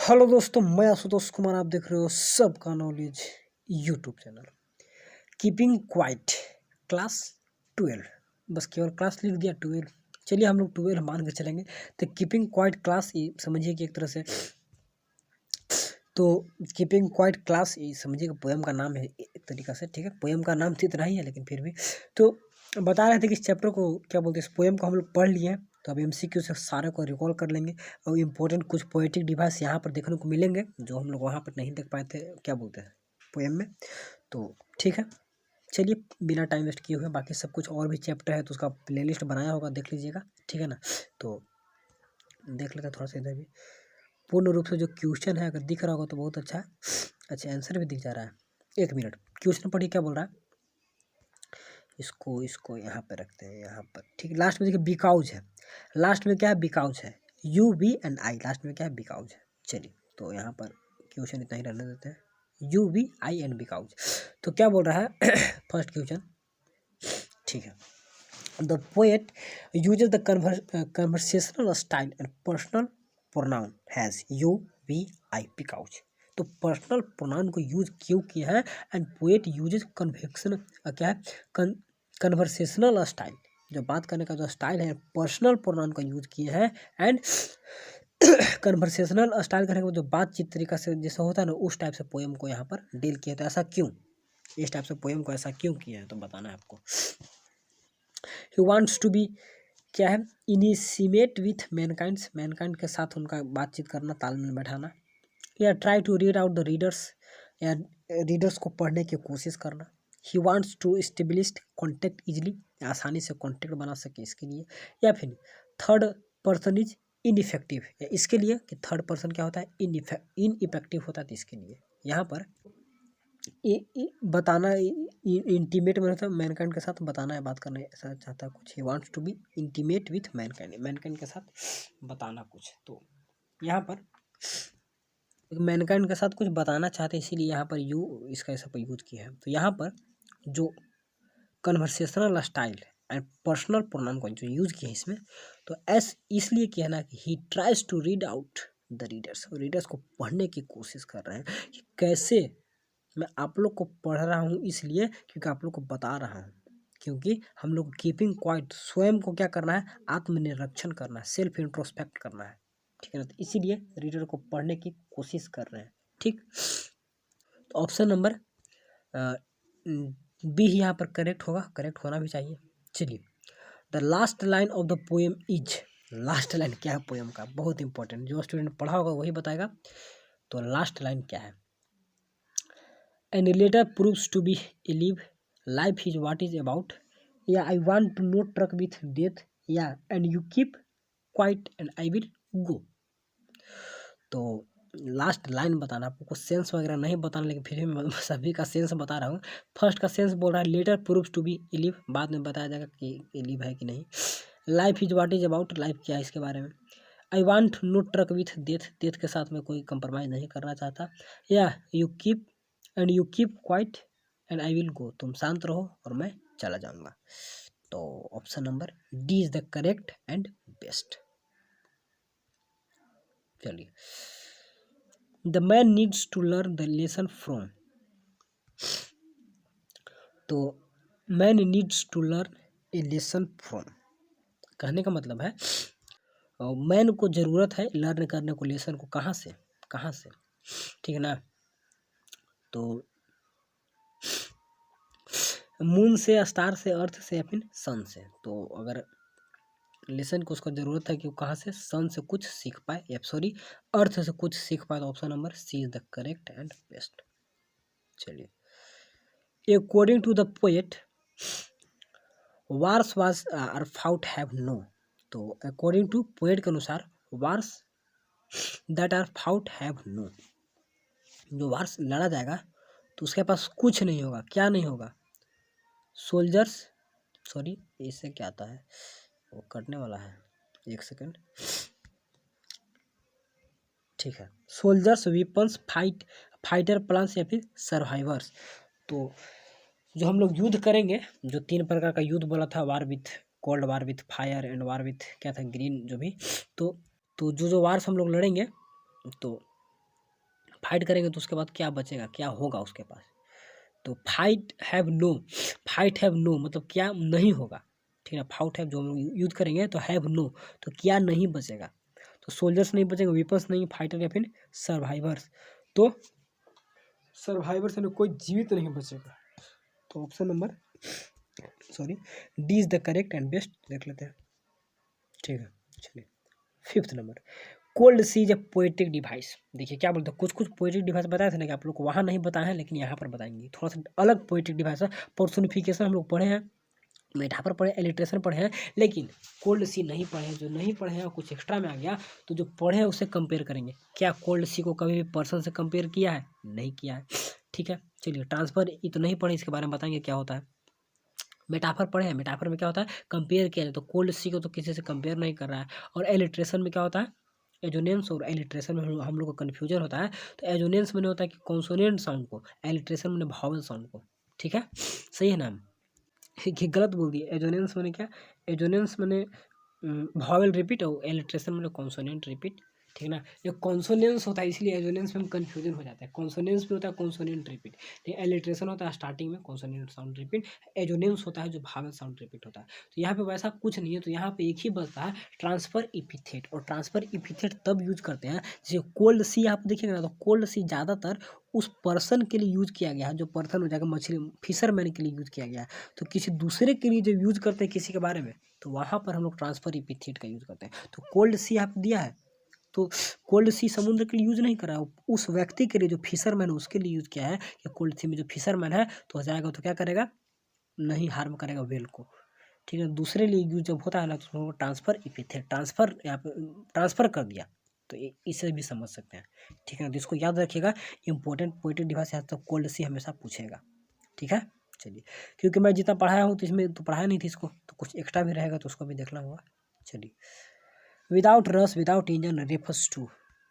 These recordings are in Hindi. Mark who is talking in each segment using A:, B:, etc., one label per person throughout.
A: हेलो दोस्तों, मैं आशुतोष कुमार। आप देख रहे हो सबका knowledge YouTube channel. Keeping quiet class 12। बस केवल क्लास लिख दिया 12। चलिए हम लोग 12 मान के चलेंगे। तो कीपिंग क्वाइट क्लास ये समझिए कि एक तरह से तो कीपिंग क्वाइट क्लास ये समझिए कि पोएम का नाम है एक तरीका से। ठीक है, पोएम का नाम तो इतना ही है लेकिन फिर भी तो बता रहे थे कि इस चैप्टर को क्या बोलते हैं, इस पोएम को हम लोग पढ़ लिए हैं। तो अब एमसीक्यू से सारे को रिकॉल कर लेंगे और इम्पोर्टेंट कुछ पोएटिक डिवाइस यहाँ पर देखने को मिलेंगे जो हम लोग वहाँ पर नहीं देख पाए थे, क्या बोलते हैं, पोएम में। तो ठीक है, चलिए बिना टाइम वेस्ट किए हुए, बाकी सब कुछ और भी चैप्टर है तो उसका प्लेलिस्ट बनाया होगा, देख लीजिएगा। ठीक है ना, तो देख लेते हैं थोड़ा सा इधर भी। पूर्ण रूप से जो क्वेश्चन है अगर दिख रहा होगा तो बहुत अच्छा है। अच्छा, आंसर भी दिख जा रहा है। एक मिनट, क्वेश्चन पढ़िए क्या बोल रहा है। इसको इसको यहाँ पे रखते हैं, यहाँ पर। ठीक है, लास्ट में देखिए बिकाउज है। लास्ट में क्या है, बिकाउज है। UB and I लास्ट में क्या है, बिकाउज है। चलिए तो यहाँ पर क्वेश्चन इतना ही रहने देते हैं, UB, I and बिकाउज। तो क्या बोल रहा है फर्स्ट क्वेश्चन। ठीक है, the poet uses the conversational style and personal pronoun has UBI because. तो पर्सनल प्रोनाउन को यूज क्यों किया है, एंड पोएट यूजेस कन्वेक्शन क्या है, कन्वर्सेशनल स्टाइल, जो बात करने का जो स्टाइल है, पर्सनल प्रोनाउन का यूज किया है। एंड कन्वर्सेशनल स्टाइल करने का जो बातचीत तरीका से जैसा होता है ना, उस टाइप से पोएम को यहाँ पर डील किया। तो ऐसा क्यों, इस टाइप से पोएम को ऐसा क्यों किया है तो बताना है आपको। ही वांट्स टू बी क्या है, इनिशिमेट विथ मैनकाइंड, मैनकाइंड के साथ उनका बातचीत करना, तालमेल बैठाना। या try to read out the readers, या रीडर्स को पढ़ने की कोशिश करना। He wants to establish contact easily, आसानी से कॉन्टेक्ट बना सके इसके लिए। या फिर थर्ड पर्सन इज इनइफेक्टिव, इसके लिए कि थर्ड पर्सन क्या होता है, इनइफेक्टिव होता है। तो इसके लिए यहाँ पर बताना, इंटीमेट में मतलब मैनकाइंड के साथ बताना है, बात करना है, ऐसा चाहता है कुछ। He wants to be intimate with mankind, mankind के साथ बताना कुछ। तो यहाँ पर मैनकाइंड के साथ कुछ बताना चाहते हैं, इसीलिए यहाँ पर इसका ऐसा यूज किया है। तो यहाँ पर जो conversational style and personal pronoun को जो यूज किया है इसमें, तो इसलिए किया ना कि he tries to read out the readers, readers को पढ़ने की कोशिश कर रहे हैं कि कैसे मैं आप लोग को पढ़ रहा हूँ, इसलिए क्योंकि आप लोग को बता रहा हूँ, क्योंकि हम लोग कीपिंग क्वाइट, स्वयं को क्या करना है, आत्मनिरीक्षण करना है, सेल्फ इंट्रोस्पेक्ट करना है। ठीक है ना, तो इसीलिए रीडर को पढ़ने की कोशिश कर रहे हैं। ठीक, तो ऑप्शन नंबर बी यहाँ पर करेक्ट होगा, करेक्ट होना भी चाहिए। चलिए, the last line of the poem is, last line क्या है पोएम का, बहुत इंपॉर्टेंट, जो स्टूडेंट पढ़ा होगा वही बताएगा। तो लास्ट लाइन क्या है, and later proves to be alive, life is what is about, या I want to no truck with death, या and you keep quiet and I will go. तो लास्ट लाइन बताना, आपको सेंस वगैरह नहीं बताना, लेकिन फिर भी मैं सभी का सेंस बता रहा हूँ। फर्स्ट का सेंस बोल रहा है, later proves to be alive, बाद में बताया जाएगा कि ए लिव है कि नहीं। Life is what is about, life क्या है इसके बारे में। I want no truck with death, death के साथ में कोई कंप्रोमाइज नहीं करना चाहता। या you keep quiet and I will go, तुम शांत रहो और मैं चला जाऊंगा। तो option number D is the correct and best. चलिए, the man needs to learn the lesson from, तो man needs to learn a lesson from, कहने का मतलब है मैन को जरूरत है लर्न करने को, लेसन को कहाँ से, कहाँ से। ठीक है ना, तो मून से, स्टार से, अर्थ से, या फिर सन से। तो अगर लेसन को उसको जरूरत है कि वो कहाँ से, सन से कुछ सीख पाए, या सॉरी अर्थ से कुछ सीख पाए। तो option number C is the correct and best. चलिए, according to the poet wars was are fought have no, तो अकॉर्डिंग टू पोएट के अनुसार wars that are fought have no, जो वार्स लड़ा जाएगा तो उसके पास कुछ नहीं होगा, क्या नहीं होगा, सोल्जर्स, सॉरी इससे क्या आता है, वो कटने वाला है, एक सेकंड। ठीक है, सोल्जर्स, वेपन्स, फाइटर प्लान्स, या फिर सर्वाइवर्स। तो जो हम लोग युद्ध करेंगे, जो 3 प्रकार का युद्ध बोला था, war with cold, war with fire and war with क्या था, ग्रीन, जो भी। तो जो वार्स हम लोग लड़ेंगे, तो फाइट करेंगे तो उसके बाद क्या बचेगा, क्या होगा उसके पास। तो फाइट हैव नो मतलब क्या नहीं होगा, ठीक है। फाउट हैव जो हम लोग यूज करेंगे तो हैव नो, तो क्या नहीं बचेगा। तो सोल्जर्स नहीं बचेंगे, वेपन्स नहीं, फाइटर या फिर सर्वाइवर्स। तो सर्वाइवर्स यानी कोई जीवित नहीं बचेगा। तो option number D is the correct and best देख लेते हैं, ठीक है। चलिए 5th number, cold sea is a poetic device. देखिए क्या बोलते हैं, कुछ कुछ पोएटिक डिवाइस बताए थे ना कि आप लोग को वहाँ नहीं बताए हैं, लेकिन यहाँ पर बताएंगे। थोड़ा सा अलग पोएटिक डिवाइस है। पर्सोनिफिकेशन हम लोग पढ़े हैं, मेटाफर पढ़े, एलिट्रेशन पढ़े हैं, लेकिन कोल्ड सी नहीं पढ़े हैं। जो नहीं पढ़े हैं कुछ एक्स्ट्रा में आ गया, तो जो पढ़े हैं उससे कंपेयर करेंगे। क्या कोल्ड सी को कभी भी पर्सन से कंपेयर किया है? नहीं किया है, ठीक है। चलिए ट्रांसफर ये तो नहीं पढ़े, इसके बारे में बताएंगे क्या होता है। मेटाफर पढ़े हैं, मेटाफर में क्या होता है, कंपेयर किया जाए। तो कोल्ड सी को तो किसी से कंपेयर नहीं कर रहा है। और एलिट्रेशन में क्या होता है, एजोनेंस और एलिट्रेशन में हम लोग को कन्फ्यूजन होता है। तो एजोनेंस में होता है कि कॉन्सोनेंट साउंड को, एलिट्रेशन में भावल साउंड को, ठीक है। सही है ना, ये गलत बोल दिया। एजोनेंस मैंने क्या, एजोनेंस मैंने भावेल रिपीट और एलिट्रेशन मैंने कॉन्सोनेंट रिपीट, ठीक है ना। ये कॉन्सोनेंस होता है, इसलिए एजोनेंस में हम कन्फ्यूजन हो जाता है। कॉन्सोनेंस भी होता है कॉन्सोनेंट रिपीट, एलिट्रेशन होता है स्टार्टिंग में कॉन्सोनेंट साउंड रिपीट, एजोनेंस होता है जो भावेल साउंड रिपीट होता है। तो यहाँ पे वैसा कुछ नहीं है, तो यहाँ पे एक ही बचता है ट्रांसफर इपिथेट। और ट्रांसफर इपिथेट तब यूज करते हैं, जैसे कोल्ड सी आप देखिएगा ना, तो कोल्ड सी ज़्यादातर उस पर्सन के लिए यूज किया गया है, जो पर्सन हो जाएगा मछली फिशरमैन के लिए यूज किया गया है। तो किसी दूसरे के लिए जो यूज करते हैं किसी के बारे में, तो वहाँ पर हम लोग ट्रांसफर इपिथेट का यूज करते हैं। तो कोल्ड सी आप दिया है, तो कोल्ड सी समुद्र के लिए यूज नहीं करा है, उस व्यक्ति के लिए जो फिशरमैन है उसके लिए यूज किया है कि कोल्ड सी में जो फिशरमैन है तो हो जाएगा, तो क्या करेगा, नहीं हार्म करेगा व्हेल को, ठीक है। दूसरे लिए यूज जब होता है ना, तो ट्रांसफर इपिथेट, ट्रांसफर यहाँ पे ट्रांसफर कर दिया, तो इसे भी समझ सकते हैं, ठीक है ना। तो इसको याद रखिएगा, इंपॉर्टेंट पोएटिक डिवाइस है तो कोल्ड सी हमेशा पूछेगा, ठीक है। चलिए, क्योंकि मैं जितना पढ़ाया हूँ तो इसमें तो पढ़ाया नहीं थी इसको, तो कुछ एक्स्ट्रा भी रहेगा तो उसको भी देखना होगा। चलिए, विदाउट रस विदाउट इंजन रेफर्स टू,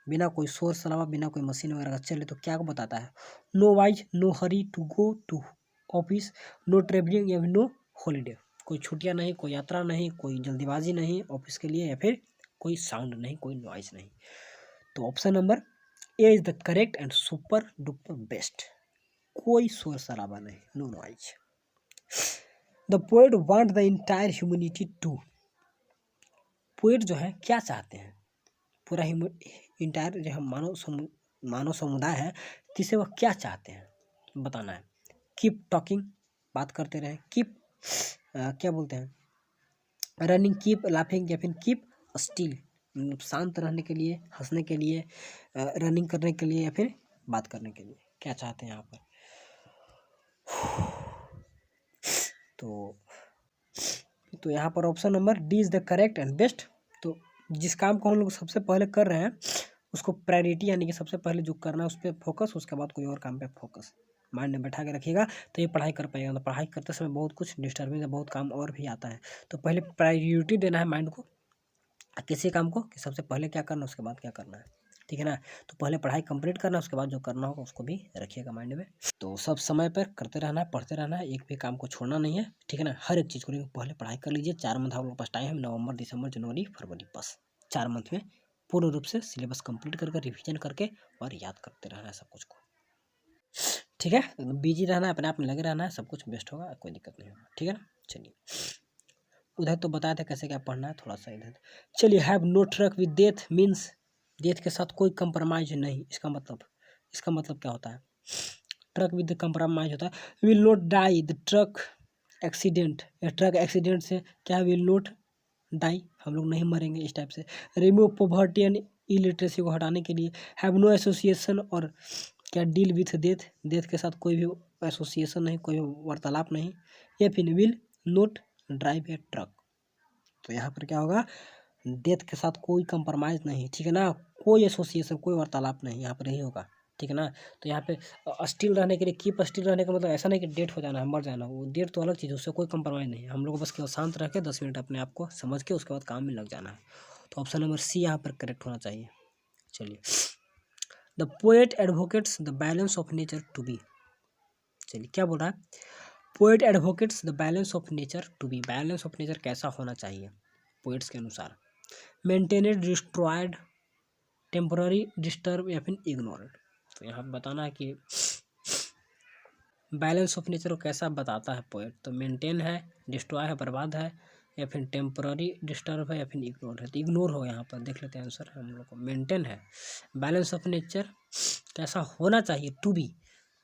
A: बिना कोई शोर शराबा, बिना कोई मशीन वगैरह का चले तो क्या को बताता है। No wise, no hurry to go to office, no travelling या नो हॉलीडे, कोई छुट्टियां नहीं, कोई यात्रा नहीं, कोई जल्दीबाजी नहीं ऑफिस के लिए, या फिर कोई साउंड नहीं, कोई नॉइज नहीं। तो option number A is the correct and super duper best, कोई शोर शराबा नहीं, no noise. The poet want the entire humanity to, poet जो है क्या चाहते हैं, पूरा इंटायर जो हम मानव समुदाय है, किसे वह क्या चाहते हैं बताना है। कीप टॉकिंग, बात करते रहे, कीप क्या बोलते हैं, रनिंग, कीप लाफिंग, या फिर कीप स्टिल, शांत रहने के लिए, हंसने के लिए, रनिंग करने के लिए, या फिर बात करने के लिए, क्या चाहते हैं यहाँ पर। तो यहाँ पर option number D is the correct and best. तो जिस काम को हम लोग सबसे पहले कर रहे हैं उसको प्रायोरिटी यानी कि सबसे पहले जो करना है उस पर फोकस, उसके बाद कोई और काम पे फोकस, माइंड में बैठा के रखिएगा तो ये पढ़ाई कर पाएगा। तो पढ़ाई करते समय बहुत कुछ डिस्टर्बेंस है, बहुत काम और भी आता है, तो पहले प्रायोरिटी देना है माइंड को, किसी काम को, कि सबसे पहले क्या करना है उसके बाद क्या करना है, ठीक है ना। तो पहले पढ़ाई कंप्लीट करना है, उसके बाद जो करना होगा उसको भी रखिएगा माइंड में। तो सब समय पर करते रहना है, पढ़ते रहना है, एक भी काम को छोड़ना नहीं है, ठीक है ना। हर एक चीज़ को लेकर पहले पढ़ाई कर लीजिए। 4 मंथ आप लोग पास टाइम है, नवंबर दिसंबर जनवरी फरवरी, बस 4 मंथ में पूर्ण रूप से सिलेबस कंप्लीट करके रिवीजन करके और याद करते रहना है सब कुछ को, ठीक है। बिजी रहना है, अपने आप में लगे रहना है, सब कुछ बेस्ट होगा, कोई दिक्कत नहीं होगा, ठीक है ना। चलिए, उधर तो बताया था कैसे क्या पढ़ना है, थोड़ा सा इधर चलिए। Have no truck with death means, death के साथ कोई कंप्रोमाइज नहीं, इसका मतलब क्या होता है, ट्रक विद कंप्रोमाइज होता है। Will not die the truck accident, truck accident से क्या, विल नॉट डाई, हम लोग नहीं मरेंगे, इस टाइप से। रिमूव पॉवर्टी एंड इलिटरेसी को हटाने के लिए। हैव नो एसोसिएशन, और क्या डील विथ डेथ, डेथ के साथ कोई भी एसोसिएशन नहीं, कोई वार्तालाप नहीं, या फिर will not drive A truck. तो यहाँ पर क्या होगा, डेथ के साथ कोई कंप्रोमाइज़ नहीं, ठीक है ना, कोई एसोसिएशन, कोई वार्तालाप नहीं, यहाँ पर यही होगा, ठीक है ना। तो यहाँ पे स्टिल रहने के लिए, कीप स्टिल रहने का मतलब ऐसा नहीं कि डेट हो जाना है, मर जाना, वो डेट तो अलग चीज़ है, उससे कोई कंप्रोमाइज़ नहीं है। हम लोग को बस केवल शांत रह के 10 मिनट अपने आप को समझ के उसके बाद काम में लग जाना है। तो ऑप्शन नंबर सी यहाँ पर करेक्ट होना चाहिए। चलिए, the poet advocates the balance of nature to be, चलिए क्या बोल रहा है, poet advocates the balance of nature to be, balance of nature कैसा होना चाहिए पोएट्स के अनुसार, मेंटेनेड, डिस्ट्रॉयड, टेम्पररी, डिस्टर्ब, या फिर इग्नोर्ड। तो यहाँ पे बताना है कि बैलेंस ऑफ नेचर को कैसा बताता है पोएट। तो मेंटेन है, डिस्ट्रॉय है, बर्बाद है, या फिर टेम्पररी डिस्टर्ब है, या फिर इग्नोर है। तो इग्नोर हो यहाँ पर, देख लेते हैं आंसर हम लोग को। मेंटेन है, बैलेंस ऑफ नेचर कैसा होना चाहिए, टू बी।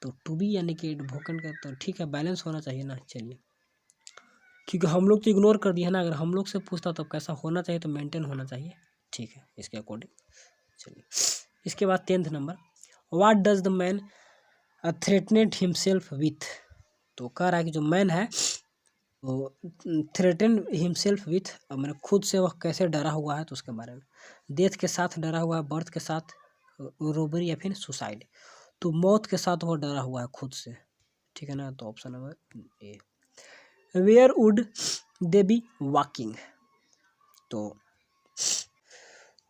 A: तो टू बी यानी कि एडवोकेट का, तो ठीक है बैलेंस होना चाहिए ना। चलिए, क्योंकि हम लोग तो इग्नोर कर दिया ना, अगर हम लोग से पूछता तो कैसा होना चाहिए, तो मेंटेन होना चाहिए। ठीक है, इसके अकॉर्डिंग। चलिए, इसके बाद 10th number, what does the man threatened himself with. तो कह रहा है कि जो मैन है वो थ्रेटन हिमसेल्फ विथ, मैंने खुद से वह कैसे डरा हुआ है, तो उसके बारे में। डेथ के साथ डरा हुआ है, बर्थ के साथ, रोबरी या फिर सुसाइड। तो मौत के साथ वो डरा हुआ है खुद से, ठीक है ना। तो option number A. Where would they be walking.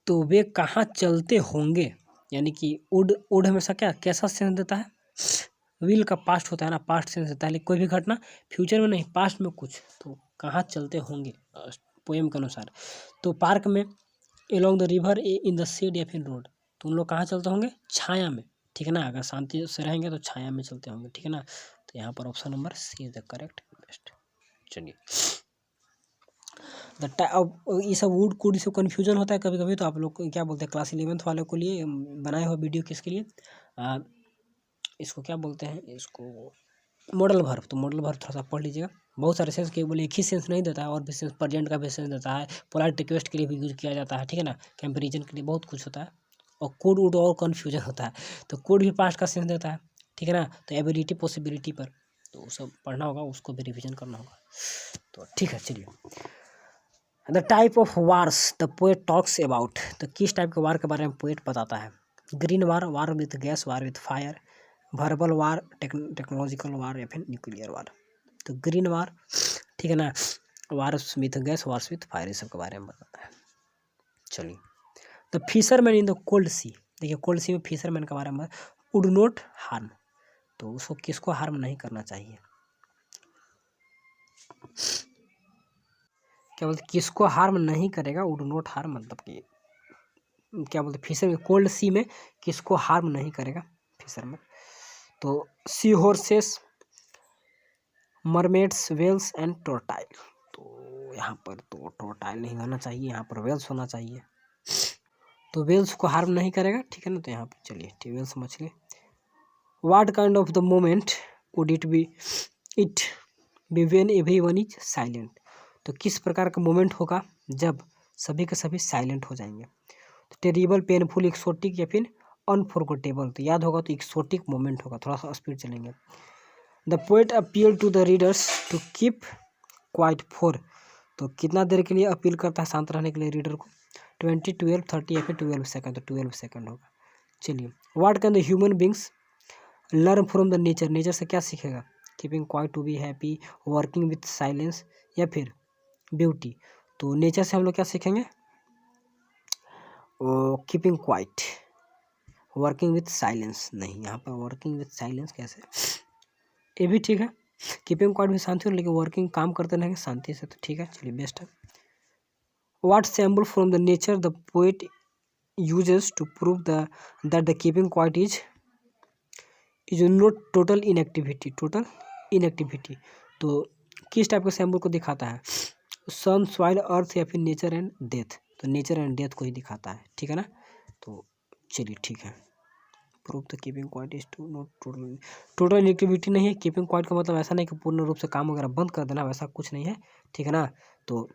A: तो वे कहाँ चलते होंगे, यानी कि वुड, वुड हमेशा क्या कैसा सेंस देता है, विल का पास्ट होता है ना, पास्ट सेंस देता है। लेकिन कोई भी घटना फ्यूचर में नहीं, पास्ट में कुछ। तो कहाँ चलते होंगे पोएम के अनुसार। तो पार्क में, along the river, in the shade, या फिर रोड। तो उन लोग कहाँ चलते होंगे, छाया में, ठीक है ना। अगर शांति से रहेंगे तो छाया में चलते होंगे, ठीक है ना। तो यहाँ पर option number C is the correct best. चलिए, अब ये सब वुड कुड से कन्फ्यूजन होता है कभी कभी, तो आप लोग को क्या बोलते हैं, क्लास 11th वालों के लिए बनाया हुआ वीडियो, किसके लिए, इसको क्या बोलते हैं, इसको मॉडल वर्ब। तो मॉडल वर्ब थोड़ा सा पढ़ लीजिएगा। बहुत सारे सेंस केवल एक ही सेंस नहीं देता है, और भी सेंस, प्रेजेंट का भी सेंस देता है, पोलाइट रिक्वेस्ट के लिए भी यूज किया जाता है, ठीक है ना। कंपैरिजन के लिए बहुत कुछ होता है, और कोड वुड और कन्फ्यूजन होता है। तो कोड भी पास्ट का सेंस देता है, ठीक है ना। तो एबिलिटी, पॉसिबिलिटी पर तो सब पढ़ना होगा, उसको भी रिविजन करना होगा। तो ठीक है, चलिए। The type of wars the poet talks about. तो किस टाइप के वार के बारे में पोएट बताता है। Green war, war with gas, war with fire, verbal war, technological war, या फिर न्यूक्लियर वार। तो ग्रीन वार, ठीक है ना, wars with gas, wars with fire, इस सब के बारे में बताता है। चलिए, the fisherman in the cold sea. देखिए, कोल्ड सी में फिशरमैन के बारे में, वुड नॉट हार्म। तो उसको किसको हार्म नहीं करना चाहिए, क्या बोलते, किसको हार्म नहीं करेगा, वुड नॉट हार्म, मतलब कि क्या बोलते, फिशर में, कोल्ड सी में किसको हार्म नहीं करेगा फिशर में। तो sea horses, mermaids, whales and tortoise. तो यहाँ पर तो टोर्टाइल नहीं होना चाहिए, यहाँ पर वेल्स होना चाहिए। तो वेल्स को हार्म नहीं करेगा, ठीक है ना। तो यहाँ पर चलिए, ठीक, वेल्स मछली। What kind of the moment would it be when everyone is silent. तो किस प्रकार का मोमेंट होगा जब सभी के सभी साइलेंट हो जाएंगे। तो टेरिबल, पेनफुल, एक्सोटिक, या फिर अनफॉरगेटेबल। तो याद होगा तो एक्सोटिक मोमेंट होगा। थोड़ा सा स्पीड चलेंगे। The poet appeal to the readers to keep quiet for. तो कितना देर के लिए अपील करता है शांत रहने के लिए रीडर को, 20, 12, 30, या फिर 12 सेकंड। तो 12 सेकंड होगा। चलिए, what can the human beings learn from the nature. Nature से क्या सीखेगा, keeping quiet, to be happy, working with silence, या फिर ब्यूटी। तो नेचर से हम लोग क्या सीखेंगे, keeping quiet, working with silence नहीं, यहाँ पर वर्किंग विथ साइलेंस कैसे, ये भी ठीक है। कीपिंग क्वाइट भी शांति हो, लेकिन वर्किंग काम करते रहेंगे शांति से, तो ठीक है, चलिए बेस्ट है। What sample from the nature the poet uses to prove the that the keeping quiet is not total inactivity, total inactivity. तो किस टाइप के सैम्पल को दिखाता है, सन, सॉइल, अर्थ, या फिर नेचर एंड डेथ। तो नेचर एंड डेथ को ही दिखाता है, ठीक है ना। तो चलिए, ठीक है। Prove the keeping quiet is to not total, total inactivity नहीं है। कीपिंग क्वाइट का मतलब ऐसा नहीं कि पूर्ण रूप से काम वगैरह बंद कर देना, वैसा कुछ नहीं है, ठीक है ना। तो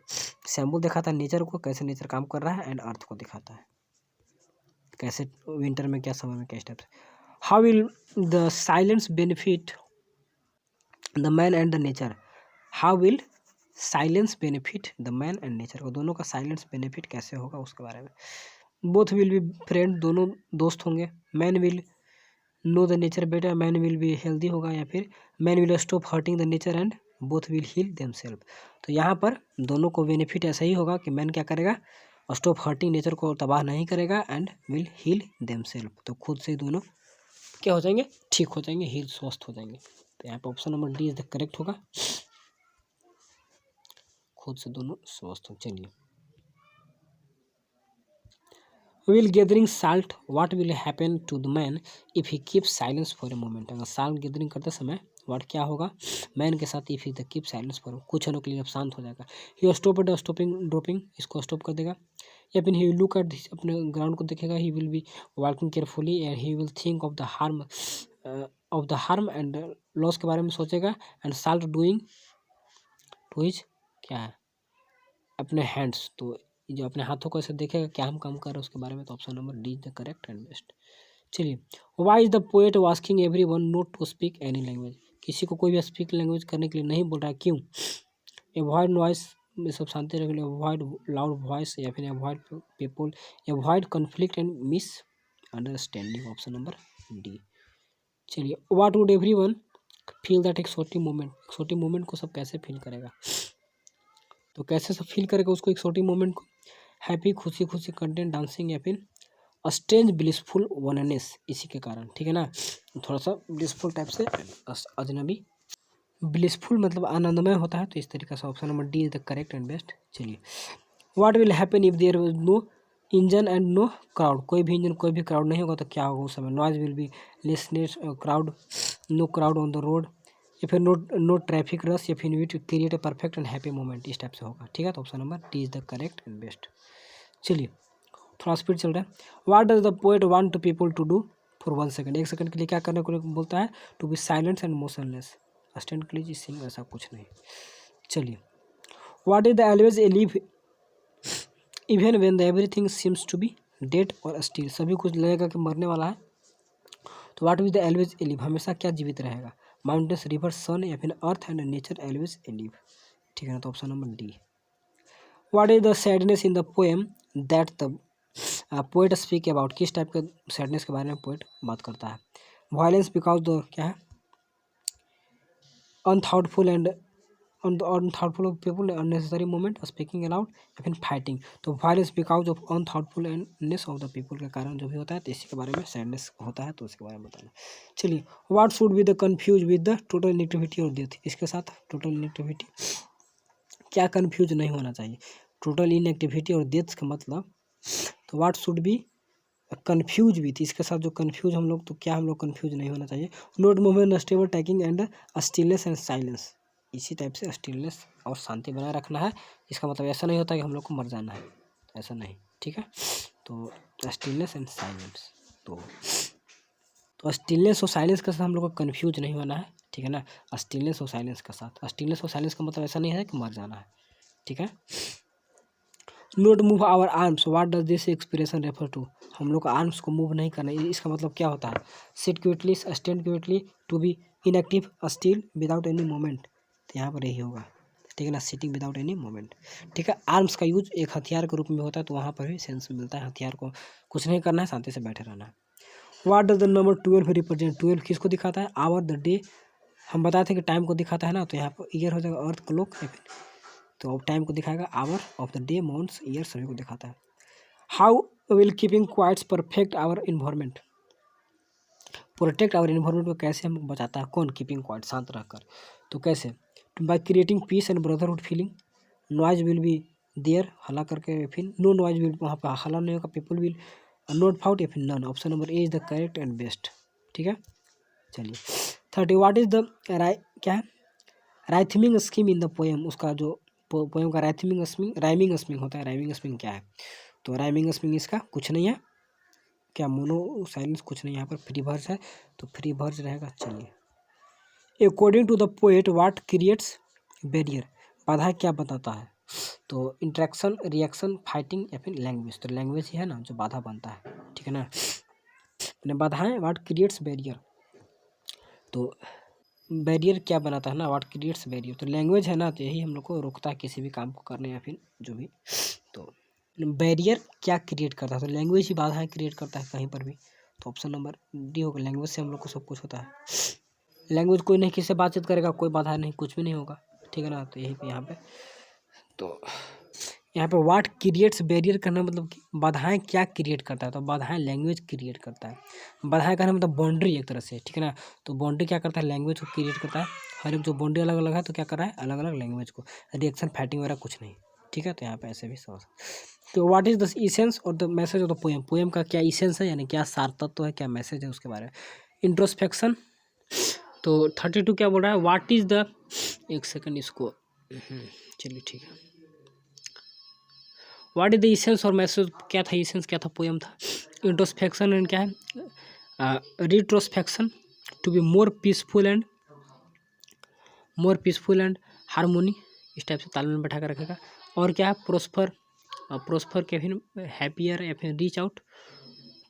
A: सैम्पल दिखाता है नेचर को, कैसे नेचर काम कर रहा है, एंड अर्थ को दिखाता है कैसे विंटर में, क्या समर में, किस टाइप से। How will the silence benefit the man and the nature. How will silence benefit the man and nature को, दोनों का साइलेंस बेनिफिट कैसे होगा उसके बारे में। बोथ विल बी फ्रेंड, दोनों दोस्त होंगे। Man will know the nature better, man will be healthy होगा, या फिर man will stop hurting the nature and both will heal themself. तो यहाँ पर दोनों को बेनिफिट ऐसा ही होगा कि मैन क्या करेगा, स्टॉप हर्टिंग, नेचर को तबाह नहीं करेगा, एंड विल हील देमसेल्फ। तो खुद से दोनों क्या हो जाएंगे, ठीक हो जाएंगे, हील, स्वस्थ हो जाएंगे। तो यहाँ पर option number D is the correct होगा, खुद से दोनों स्वस्थ हो। चलिए, will gathering salt, what will happen to the man if he keep silence for a moment. अगर साल्ट गैदरिंग करते समय व्हाट क्या होगा मैन के साथ, if he the keep silence for, कुछ क्षणों के लिए अब शांत हो जाएगा। He stop at stopping dropping, इसको स्टॉप कर देगा। या फिर ही लुक एट, अपने ग्राउंड को देखेगा। He will be walking carefully and he will think of the harm and loss के बारे में सोचेगा। And salt doing to his, क्या है, अपने हैंड्स, तो जो अपने हाथों को ऐसे देखेगा क्या हम काम कर रहे हैं उसके बारे में। तो option number D is the correct and best. चलिए, why is the poet asking everyone not to speak any language, किसी को कोई भी स्पीक लैंग्वेज करने के लिए नहीं बोल रहा है, क्यों? एवॉइड नॉइस, सब शांति रखने के लिए, अवॉइड लाउड वॉइस, या फिर avoid people, avoid conflict and misunderstanding, option number D. चलिए, what would everyone feel that exotic moment, exotic moment को सब कैसे फील करेगा, तो कैसे सब फील करेगा उसको एक्सोटिक मोमेंट को? हैप्पी, खुशी खुशी, कंटेंट, डांसिंग, या फिर स्ट्रेंज ब्लिसफुल वननेस, इसी के कारण, ठीक है ना, थोड़ा सा ब्लिसफुल टाइप से अजनबी, ब्लिसफुल मतलब आनंदमय होता है, तो इस तरीके से option number D is the correct and best. चलिए, what will happen if there was no engine and no crowd, कोई भी इंजन कोई भी क्राउड नहीं होगा तो क्या होगा उस समय? Noise will be listless crowd, no crowd on the road, या फिर नो ट्रैफिक रश, या फिर we create a perfect and happy moment, इस टाइप से होगा, ठीक है। तो option number D is the correct and best. चलिए, थोड़ा स्पीड चल रहा है। What does the poet want to people to do for 1 second, 1 second के लिए क्या करने को बोलता है? To be silent and motionless, stand के लिए सिंग, ऐसा कुछ नहीं। चलिए, what is the always alive even when the everything seems to be dead और स्टिल, सभी कुछ लगेगा कि मरने वाला है, तो what is the always alive, हमेशा क्या जीवित रहेगा? माउंटेन्स, रिवर, सन, या फिर earth and nature always alive, ठीक है ना। तो option number D. What is the sadness in the poem that the poet speak about, किस टाइप के सैडनेस के बारे में पोएट बात करता है? वायलेंस बिकॉज द, क्या है, unthoughtful and unthoughtful of people, unnecessary moment, speaking aloud, या फिर फाइटिंग, तो violence because of unthoughtfulness of the people के कारण जो भी होता है, तो इसी के बारे में सैडनेस होता है, तो इसके बारे में बताना। चलिए, what should be the confuse with the total inactivity और डेथ, इसके साथ टोटल इनेक्टिविटी, क्या कन्फ्यूज नहीं होना चाहिए? टोटल इनएक्टिविटी और डेथ का मतलब, तो what should be confuse with, इसके साथ जो कन्फ्यूज हम लोग, तो क्या हम लोग कन्फ्यूज नहीं होना चाहिए? Note movement, stable, tacking and stillness and silence, इसी टाइप से स्टिलनेस और शांति बनाए रखना है। इसका मतलब ऐसा नहीं होता कि हम लोग को मर जाना है, ऐसा नहीं, ठीक है। तो स्टिलनेस एंड साइलेंस, तो स्टिलनेस और साइलेंस के साथ हम लोग को कन्फ्यूज नहीं होना है, ठीक है ना। स्टिलनेस और साइलेंस के साथ, स्टिलनेस और साइलेंस का मतलब ऐसा नहीं है कि मर जाना है, ठीक है। Not move our arms, what does this expression refer to, हम लोग आर्म्स को मूव नहीं करना, इसका मतलब क्या होता है? Sit quietly, stand quietly, to be inactive, still, without any moment, तो यहाँ पर यही होगा, ठीक है ना, सिटिंग विदाउट एनी मोमेंट, ठीक है। आर्म्स का यूज एक हथियार के रूप में होता है, तो वहाँ पर भी सेंस मिलता है, हथियार को कुछ नहीं करना है, शांति से बैठे रहना है। What does the number 12 represent, 12 किसको दिखाता है? आवर, द डे, हम बताए थे कि टाइम को दिखाता है ना, तो यहाँ पर ईयर हो जाएगा, अर्थ क्लॉक, तो अब टाइम को दिखाएगा, hour of the day, months, year, सभी को दिखाता है। How will keeping quiets perfect our environment, protect our environment को कैसे हम बचाता है कौन? कीपिंग क्वाइट, शांत रहकर, तो कैसे? By creating peace and brotherhood feeling, noise will be there, हला करके, फिर नो नॉइज विल, वहाँ पर हला नहीं होगा, पीपल विल नोट फाउट, या फिर none, option number A is the correct and best, ठीक है। चलिए, 30 व्हाट इज द क्या है, rhyming scheme in the poem, उसका जो पोएम का राइथमिंग स्कीम, राइमिंग स्कीम होता है, राइमिंग स्कीम क्या है? तो राइमिंग स्कीम इसका कुछ नहीं है, क्या मोनो साइलेंस कुछ नहीं, यहाँ पर फ्री वर्स है, तो फ्री वर्स रहेगा। चलिए, according to the poet what creates barrier, बाधा क्या बताता है? तो इंट्रैक्शन, रिएक्शन, फाइटिंग, या फिर लैंग्वेज, तो लैंग्वेज ही है ना जो बाधा बनता है, ठीक है ना। बाधाएं, व्हाट क्रिएट्स बैरियर, तो बैरियर क्या बनाता है ना, व्हाट क्रिएट्स बैरियर, तो लैंग्वेज है ना, तो यही हम लोग को रोकता है किसी भी काम को करने, या फिर जो भी, तो बैरियर क्या क्रिएट करता है? तो लैंग्वेज ही बाधाएं क्रिएट करता है कहीं पर भी, तो ऑप्शन नंबर डी होगा, लैंग्वेज से हम लोग को सब कुछ होता है। लैंग्वेज कोई नहीं किससे बातचीत करेगा, कोई बाधा नहीं, कुछ भी नहीं होगा, ठीक है ना। तो यही पे यहाँ पे, तो यहाँ पे व्हाट क्रिएट्स बैरियर करना मतलब कि बाधाएं क्या क्रिएट करता है, तो बाधाएं लैंग्वेज क्रिएट करता है। बाधाएं करना मतलब बाउंड्री एक तरह से, ठीक है ना, तो बाउंड्री क्या करता है? लैंग्वेज को क्रिएट करता है। हर एक जो बाउंड्री अलग अलग है, तो क्या कर रहा है? अलग अलग लैंग्वेज को, रिएक्शन, फाइटिंग वगैरह कुछ नहीं, ठीक है, तो यहाँ पे ऐसे भी समझ। तो व्हाट इज द इसेंस और the message of the poem, poem का क्या इसेंस है यानी क्या सार तत्व है, क्या मैसेज है उसके बारे में। इंट्रोस्पेक्शन, तो 32 क्या बोल रहा है, व्हाट इज द, एक सेकंड इसको, चलिए ठीक है, व्हाट इज द इसेंस और मैसेज, क्या था इसेंस, क्या था पोएम था। इंट्रोस्पेक्शन एंड क्या है, retrospection to be more peaceful and harmony, इस टाइप से तालमेल में बैठा कर रखेगा। और क्या है, प्रोस्पर के फिर हैप्पियर या फिर रीच आउट,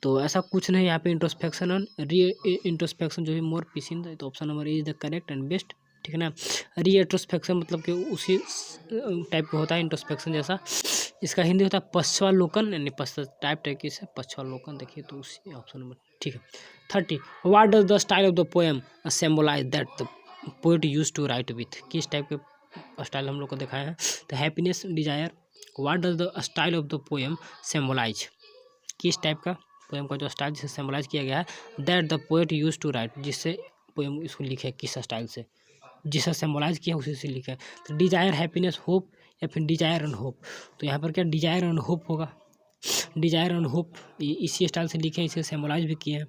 A: तो ऐसा कुछ नहीं यहाँ पे। इंट्रोस्पेक्शन और री इंट्रोस्पेक्शन जो है मोर पीस इन, तो option number is the correct and best, ठीक है ना। री इंट्रोस्पेक्शन मतलब कि उसी टाइप का होता है इंट्रोस्पेक्शन जैसा। इसका हिंदी होता है पश्चावलोकन, यानी टाइप से पश्चावलोकन, देखिए तो उसी ऑप्शन नंबर, ठीक है। 30 what does the style of the poem symbolise that the poet used to write with, किस टाइप के स्टाइल हम लोग को दिखाया है, तो happiness, desire. What does the style of the poem symbolise, किस टाइप का पोएम का जो स्टाइल जिसे सिंबलाइज किया गया है, that the poet used to write, जिससे पोएम इसको लिखे किस स्टाइल से, जिसे सिंबलाइज किया उसी से लिखा है। तो डिजायर, हैप्पीनेस, होप या फिर डिजायर एंड होप, तो यहाँ पर क्या डिजायर एंड होप होगा। डिजायर एंड होप इसी स्टाइल से लिखे, इसे सिंबलाइज भी किए हैं,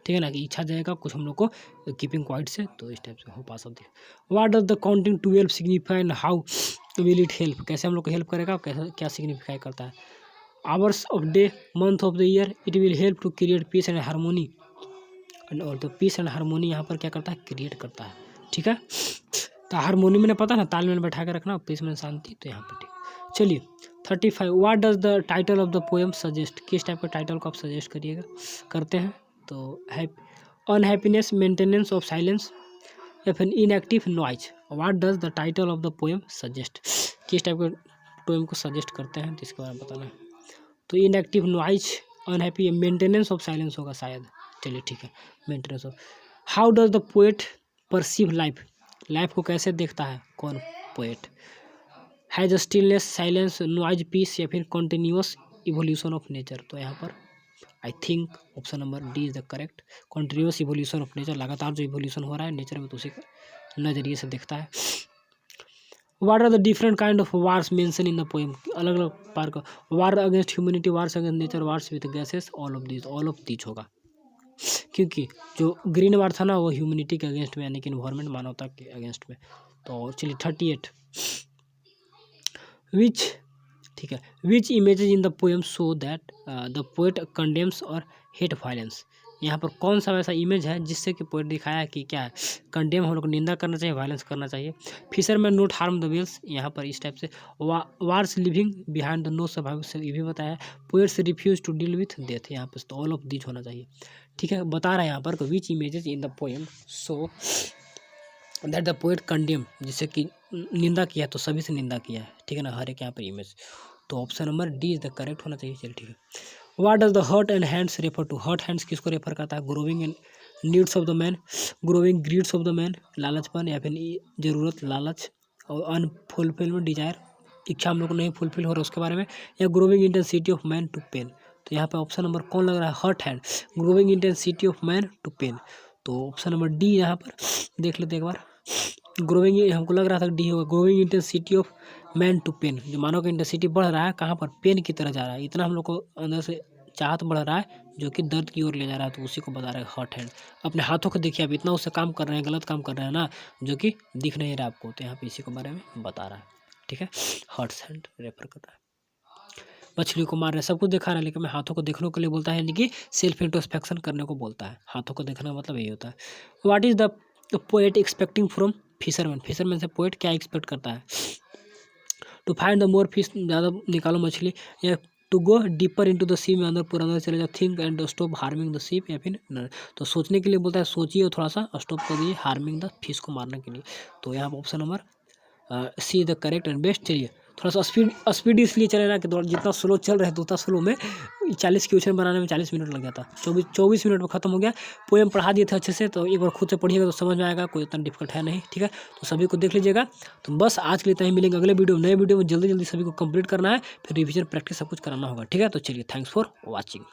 A: ठीक है ना, कि इच्छा जाएगा कुछ हम लोग को कीपिंग क्वाइट से, तो इस टाइप से हो पा सकती है। What does the counting 12 signify and how will it help, कैसे हम लोग को हेल्प करेगा, कैसे क्या सिग्निफाई करता है। Hours of day, month of the year, it will help to create peace and harmony, और तो पीस एंड हारमोनी यहाँ पर क्या करता है, क्रिएट करता है, ठीक है। तो हारमोनी मैंने पता ना तालमेल बैठा कर रखना, पीस में शांति, तो यहाँ पर ठीक। चलिए 35 what does the title of the poem suggest, किस टाइप का टाइटल को आप सजेस्ट करते हैं, तो अनहैप्पीनेस, मेंटेनेंस ऑफ साइलेंस या फिर inactive noise. What does the title of the poem suggest, किस टाइप का पोएम को सजेस्ट करते हैं, तो इसके बारे में बताना है। तो inactive noise, unhappy, maintenance of silence होगा शायद, चलिए ठीक है, maintenance of. How does the poet perceive life, life को कैसे देखता है कौन poet. Has stillness, silence, noise, peace या फिर कॉन्टिन्यूअस इवोल्यूशन ऑफ नेचर, तो यहाँ पर I think option number D is the correct, continuous evolution of nature, लगातार जो इवोल्यूशन हो रहा है नेचर में, तो उसी का नजरिए से देखता है। What are the different kind of wars mention in the poem, अलग अलग पार का, war against humanity, wars against nature, wars with gases, all of these होगा, क्योंकि जो ग्रीन वार था ना वो ह्यूमैनिटी के अगेंस्ट में, यानी कि इन्वायरमेंट, मानवता के अगेंस्ट में। तो चलिए 38 विच, ठीक है, which images in the poem show that the poet condemns और हेट वायलेंस, यहाँ पर कौन सा वैसा इमेज है जिससे कि पोएट दिखाया है कि क्या है, कंडेम हम लोग को निंदा करना चाहिए, वायलेंस करना चाहिए। Fisherman not harm the whales, यहाँ पर इस टाइप से। Wars living behind the no survive से ये भी बताया। Poets refuse to deal with death, यहाँ पर तो ऑल ऑफ दीज होना चाहिए, ठीक है। बता रहा है यहाँ पर which images in the poem show that the poet condemn, जिससे कि निंदा किया, तो सभी से निंदा किया है, ठीक है ना, हर एक यहाँ पर इमेज, तो option number D is the correct होना चाहिए, चलिए ठीक है। What does the hurt and hands refer to, hurt hands किसको रेफर करता है, growing and needs of the man, growing greeds of the man, लालचपन या फिर जरूरत, लालच, और अनफुलफिलमेंट, डिजायर, इच्छा हम लोग को नहीं फुलफिल हो रहा उसके बारे में, या growing intensity of man to pain, तो यहाँ पे ऑप्शन नंबर कौन लग रहा है, hurt hand, growing intensity of man to pain, तो ऑप्शन नंबर डी यहाँ पर देख लेते एक बार। ग्रोविंग हमको लग रहा था डी होगा, growing intensity of man to pain, जो मानव का इंटेंसिटी बढ़ रहा है कहाँ पर, पेन की तरह जा रहा है, इतना हम लोग को अंदर से चाहत बढ़ रहा है जो कि दर्द की ओर ले जा रहा है, तो उसी को बता रहा है हर्ट हैंड। अपने हाथों को देखिए, अब इतना उससे काम कर रहे हैं, गलत काम कर रहे हैं ना, जो कि दिख नहीं रहा आपको, तो यहाँ पे इसी के बारे में बता रहा है, ठीक है, हर्ट हैंड रेफर कर रहा है। मछली को मार रहे हैं, सब कुछ दिखा रहा है, लेकिन मैं हाथों को देखने के लिए बोलता है, यानी कि सेल्फ इंट्रोस्पेक्शन करने को बोलता है, हाथों को देखने का मतलब यही होता है। What is the poet expecting from fisherman, fisherman से पोएट क्या एक्सपेक्ट करता है, to find the more fish, ज़्यादा निकालो मछली, या to go deeper into the sea, में अंदर पूरा अंदर चले जाओ, think and stop harming the sheep, या फिर तो सोचने के लिए बोलता है, सोचिए और थोड़ा सा स्टॉप कर दीजिए हार्मिंग द फिश को मारने के लिए, तो यहाँ पर option number see the correct and best. चलिए थोड़ा सा स्पीड इसलिए चले ना कि जितना स्लो चल रहे थे उतना स्लो में 40 क्वेश्चन बनाने में 40 मिनट लग गया था, 24 मिनट में खत्म हो गया। पोएम पढ़ा दिए थे अच्छे से, तो एक बार खुद से पढ़िएगा तो समझ में आएगा, कोई इतना डिफिकल्ट है नहीं, ठीक है। तो सभी को देख लीजिएगा। तो बस आज के लिए इतना ही, मिलेंगे अगले वीडियो में, नए वीडियो में जल्दी जल्दी सभी को कंप्लीट करना है, फिर रिविजन प्रैक्टिस सब कुछ कराना होगा, ठीक है। तो चलिए थैंक्स फॉर वॉचिंग।